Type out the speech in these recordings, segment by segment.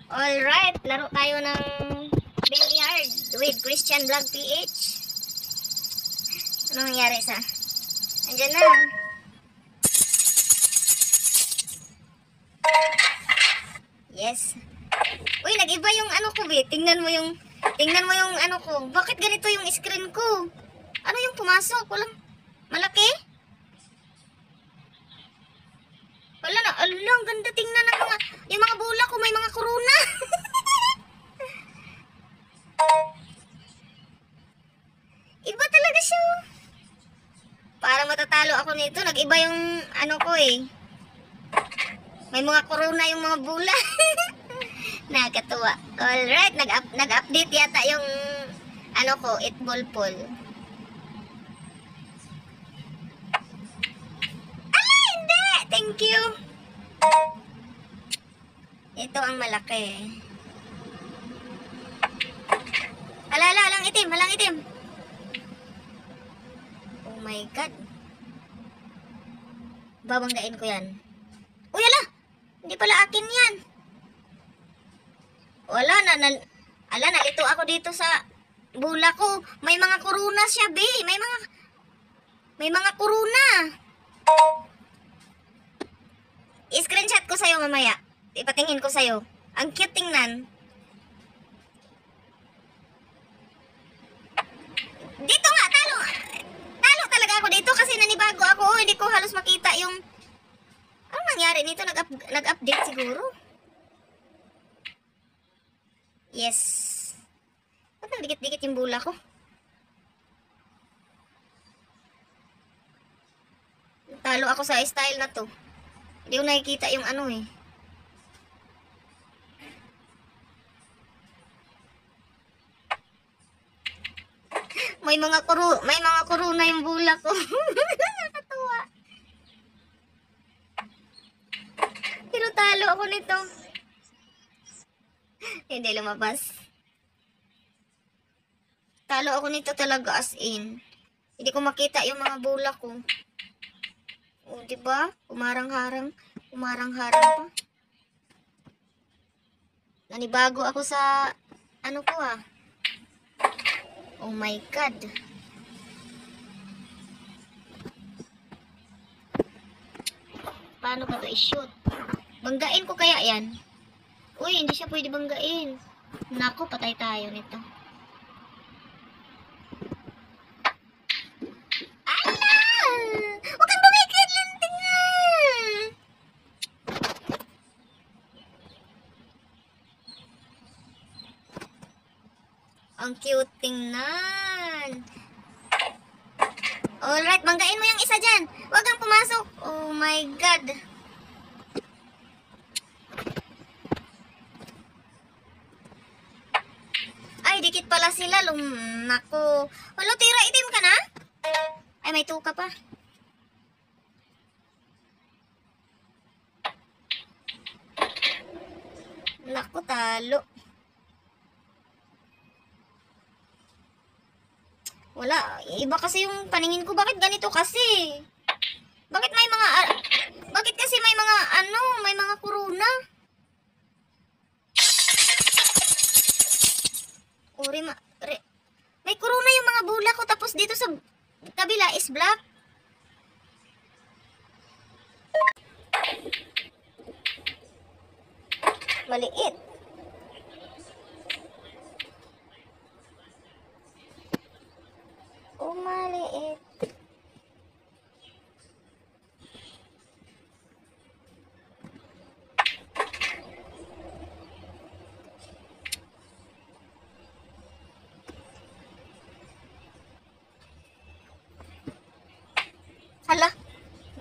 Alright, laro tayo ng billiard with Christian Vlog PH. Ano nangyari sa? Andiyan na. Yes. Uy, nag-iba yung ano ko, be. Tingnan mo yung ano ko. Bakit ganito yung screen ko? Ano yung pumasok? Walang malaki? Wala na. Ang ganda tingnan ng yung mga bola ko, may mga corona. Iba talaga siya. Para matatalo ako nito, nag-iba yung ano ko eh. May mga corona yung mga bola. Nakakatuwa. Alright, nag-update yata yung ano ko, itball pool. Ala, hindi! Thank you. Ito ang malaki. Alala, alang itim. Oh my God. Babanggain ko yan. Uy, ala! Hindi pala akin yan. Wala na, nalito ako dito sa bula ko. May mga corona siya, be. May mga corona. I-screenshot ko sa'yo mamaya. Ipatingin ko sa'yo. Ang cute tingnan. Dito nga, talo. Talo talaga ako dito kasi nanibago ako. Hindi ko halos makita yung... Ano nangyari nito? Nag-update siguro. Yes. Ba't nagdikit-dikit yung bula ko? Talo ako sa style na to. Hindi ko nakikita yung ano eh. May mga corona yung bula ko. Nakakatuwa. Pero talo ako nito. Hindi lumabas. Talo ako nito talaga as in. Hindi ko makita yung mga bula ko. O, diba? Umarang-harang pa. Nanibago ako sa ano ko ah. Oh my God. Paano ko to i-shoot? Banggain ko kaya yan? Uy, hindi siya pwede banggain. Nako, patay tayo nito. Ala! Huwag kang bumikit lang, tingnan! Ang cute tingnan. Alright, banggain mo yung isa dyan. Huwag kang pumasok. Oh my God. Ay, dikit pala sila. Nako. Wala, tira, itim ka na? Ay, may tuka pa. Nako, talo. Wala. Iba kasi yung paningin ko. Bakit ganito kasi? Bakit kasi may mga corona? Uri, may corona yung mga bula ko tapos dito sa kabila is black. Maliit. Oh, maliit. Hala,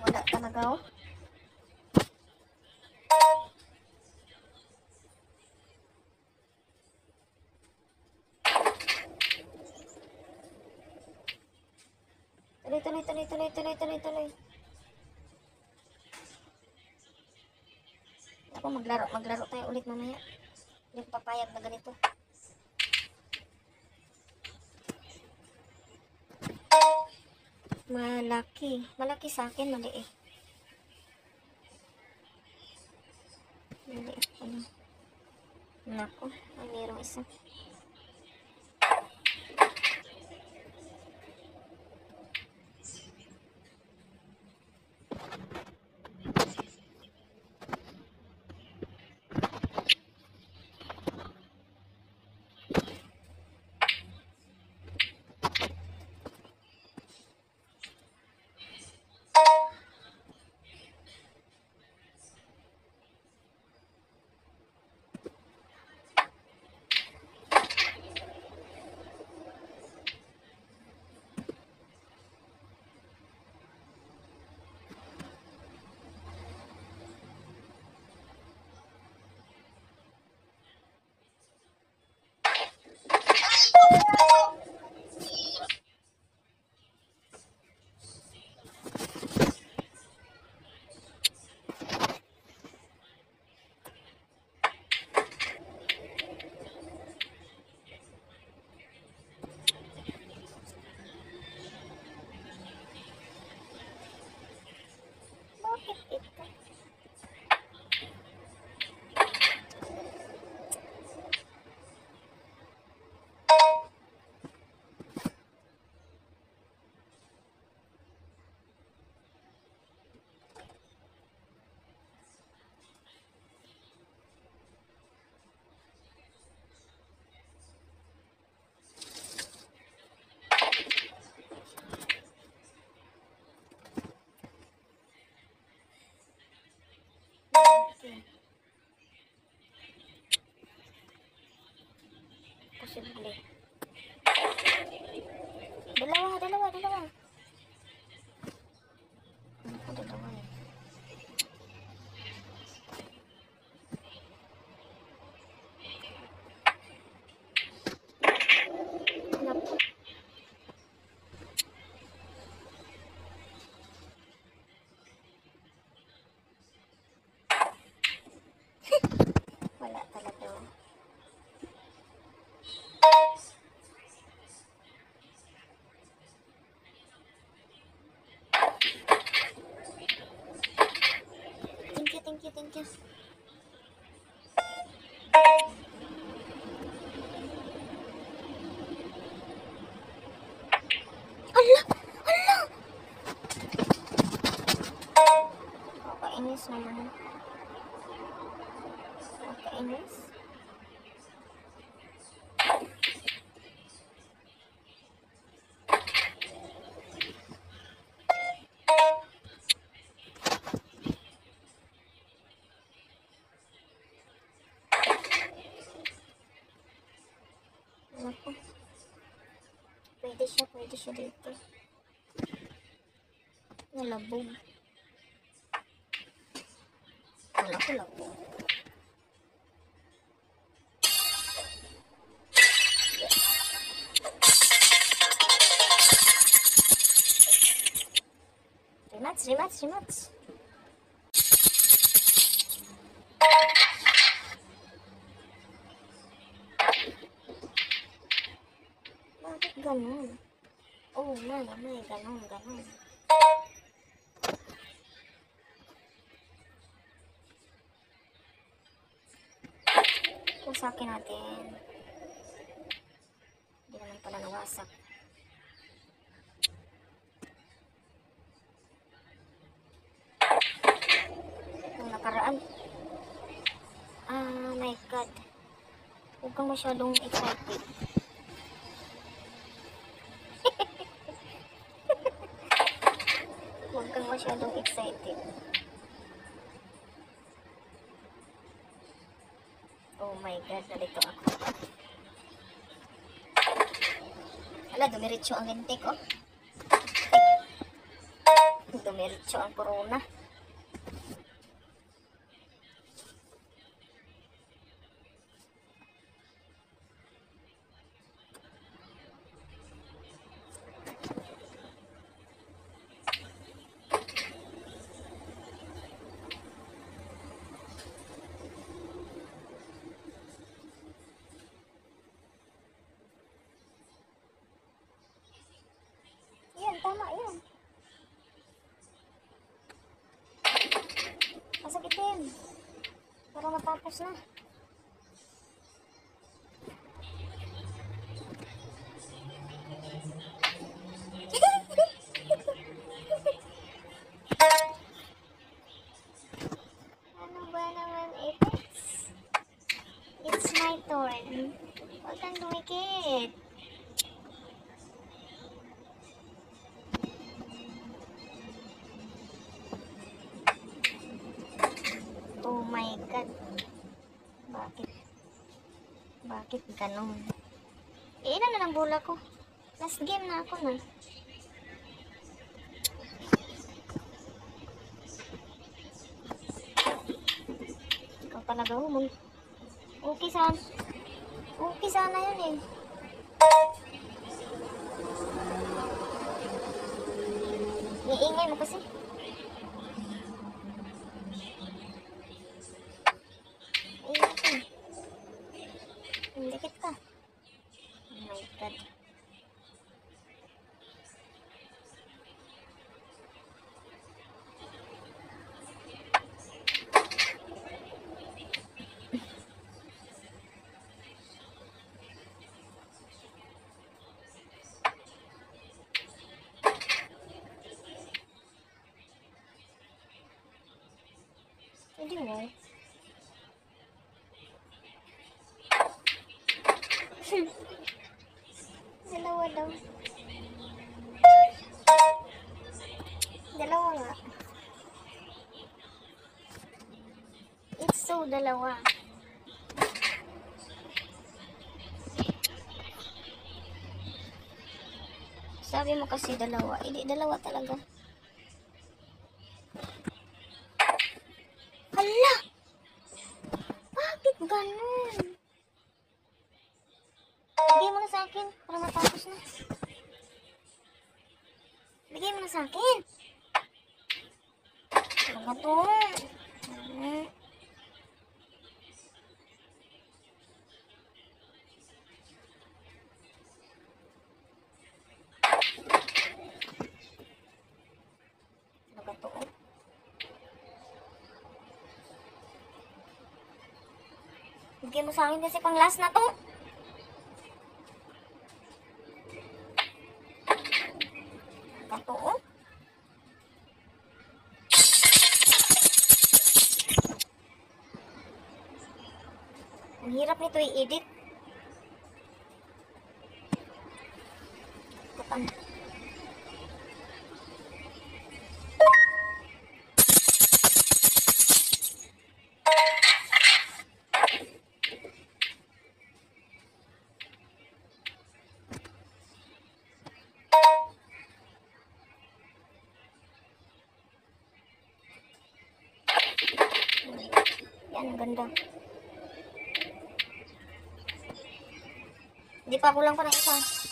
wala talaga oh. Tuloy. Ako, maglaro tayo ulit mamaya. Hindi ko papayag na ganito. Malaki sa akin, maliit. Maliit pala. Naku, ay mayroong isa. Bakit ito? Posible. Dalawa. Ako, dalawa eh. Naku. Wala talaga. Thank you. Ala! Kakainis naman. Kakainis. Naku. Pwede siya dito. Nalabog. Wala ko labog. Rematch. Bakit ganun? Oh, may ganun. Usakin natin. Hindi naman pala nawasak. Yung nakaraan. My God. Huwag kang masyadong excited. Huwag kang masyadong excited. Oh my God, nalito ako. Hala, dumiretso ang lintik, oh. Dumiretso ang corona. Tama yan. Masakitin. Para matapos na. Thorn. Huwag kang dumikit. Oh my God. Bakit? Bakit ganun? Ilan na ng bola ko? Last game na ako na. Ikaw talaga humul. Okay sana yun eh. Iingay mo kasi. Iingay ka. Dikit ka. Oh my God. Hindi mo. Dalawa daw. Dalawa nga. It's so dalawa. Sabi mo kasi dalawa. Hindi, dalawa talaga. Hala! Bakit ganun? Bigay mo na sa akin para matapos na. Bigay mo na sa akin. Ano ba to? Ano ba to? Bigay mo sa akin kasi pang last na to. Ito, oh. Ang hirap nito i-edit. Kapang. Yan, ang ganda. Hindi pa, kulang pa ng isa.